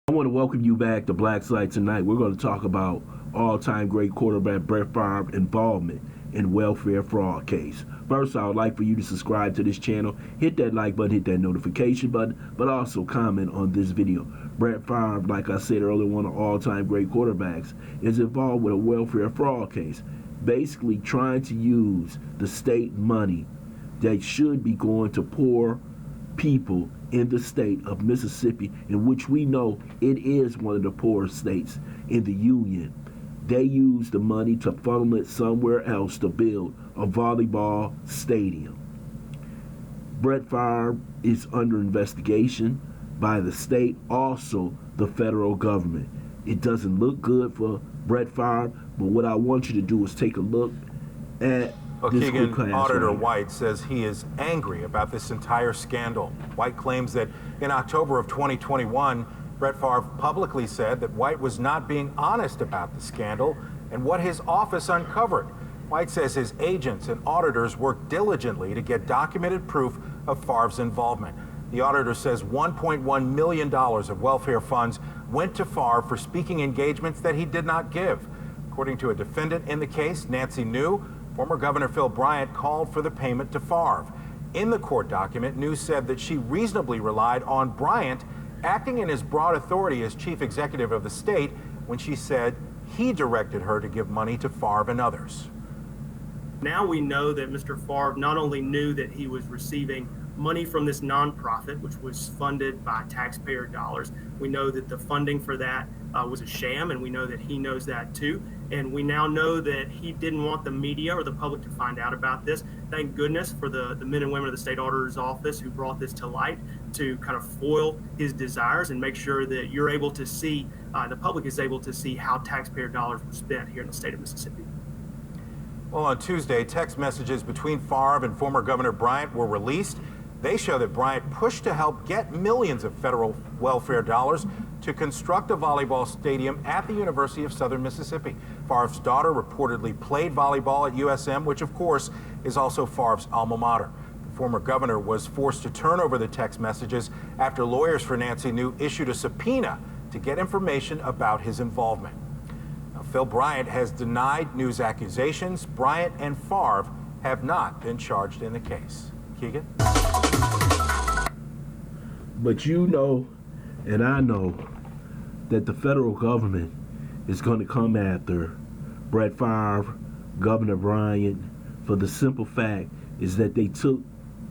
I want to welcome you back to Black Site Tonight. We're going to talk about all-time great quarterback Brett Favre involvement in welfare fraud case. First, I would like for you to subscribe to this channel, hit that like button, hit that notification button, but also comment on this video. Brett Favre, like I said earlier, one of all-time great quarterbacks, is involved with a welfare fraud case, basically trying to use the state money that should be going to poor people in the state of Mississippi, in which we know it is one of the poorest states in the union. They use the money to funnel it somewhere else to build a volleyball stadium. Brett Favre is under investigation by the state, also the federal government. It doesn't look good for Brett Favre, but what I want you to do is take a look at this quick class. Auditor White says he is angry about this entire scandal. White claims that in October of 2021, Brett Favre publicly said that White was not being honest about the scandal and what his office uncovered. White says his agents and auditors worked diligently to get documented proof of Favre's involvement. The auditor says $1.1 million of welfare funds went to Favre for speaking engagements that he did not give. According to a defendant in the case, Nancy New, former Governor Phil Bryant called for the payment to Favre. In the court document, New said that she reasonably relied on Bryant acting in his broad authority as chief executive of the state when she said he directed her to give money to Favre and others. Now we know that Mr. Favre not only knew that he was receiving money from this nonprofit, which was funded by taxpayer dollars. We know that the funding for that was a sham, and we know that he knows that too. And we now know that he didn't want the media or the public to find out about this. Thank goodness for the men and women of the state auditor's office who brought this to light to kind of foil his desires and make sure that you're able to see, the public is able to see how taxpayer dollars were spent here in the state of Mississippi. Well, on Tuesday, text messages between Favre and former Governor Bryant were released. They show that Bryant pushed to help get millions of federal welfare dollars to construct a volleyball stadium at the University of Southern Mississippi. Favre's daughter reportedly played volleyball at USM, which of course is also Favre's alma mater. The former governor was forced to turn over the text messages after lawyers for Nancy New issued a subpoena to get information about his involvement. Now, Phil Bryant has denied New's accusations. Bryant and Favre have not been charged in the case. Keegan? But you know, and I know, that the federal government is going to come after Brett Favre, Governor Bryant, for the simple fact is that they took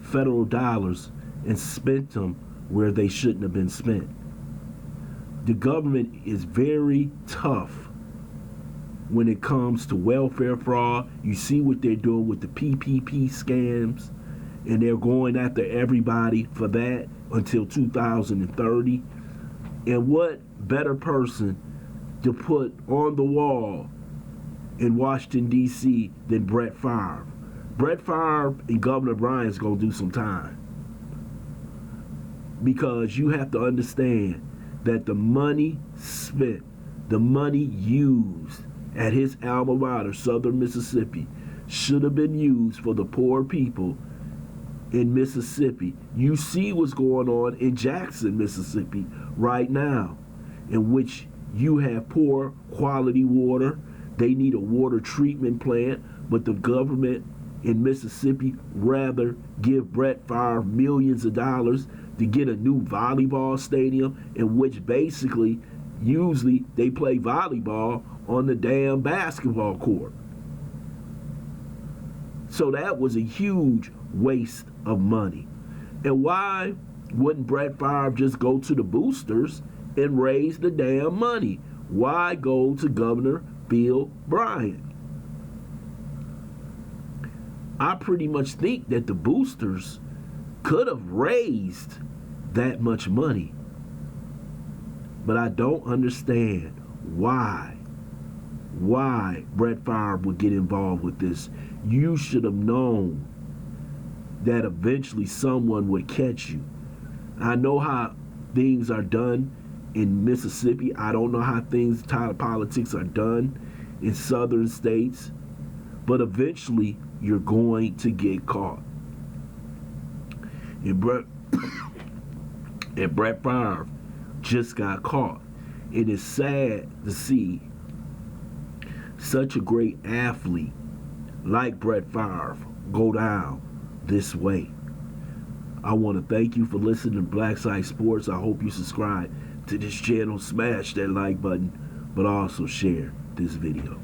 federal dollars and spent them where they shouldn't have been spent. The government is very tough when it comes to welfare fraud. You see what they're doing with the PPP scams, and they're going after everybody for that until 2030. And what better person to put on the wall in Washington, D.C. than Brett Favre? Brett Favre and Governor Bryant is going to do some time. Because you have to understand that the money spent, the money used at his alma mater, Southern Mississippi, should have been used for the poor people in Mississippi. You see what's going on in Jackson, Mississippi right now, in which you have poor quality water. They need a water treatment plant, but the government in Mississippi rather give Brett Favre millions of dollars to get a new volleyball stadium, in which basically, usually they play volleyball on the damn basketball court. So that was a huge waste of money. And why wouldn't Brett Favre just go to the boosters and raise the damn money? Why go to Governor Phil Bryant? I pretty much think that the boosters could have raised that much money. But I don't understand why Brett Favre would get involved with this. You should have known that eventually someone would catch you. I know how things are done in Mississippi. I don't know how politics are done in southern states, but eventually you're going to get caught. And Brett Favre just got caught. It is sad to see such a great athlete like Brett Favre go down this way. I want to thank you for listening to Black Side Sports. I hope you subscribe to this channel, smash that like button, but also share this video.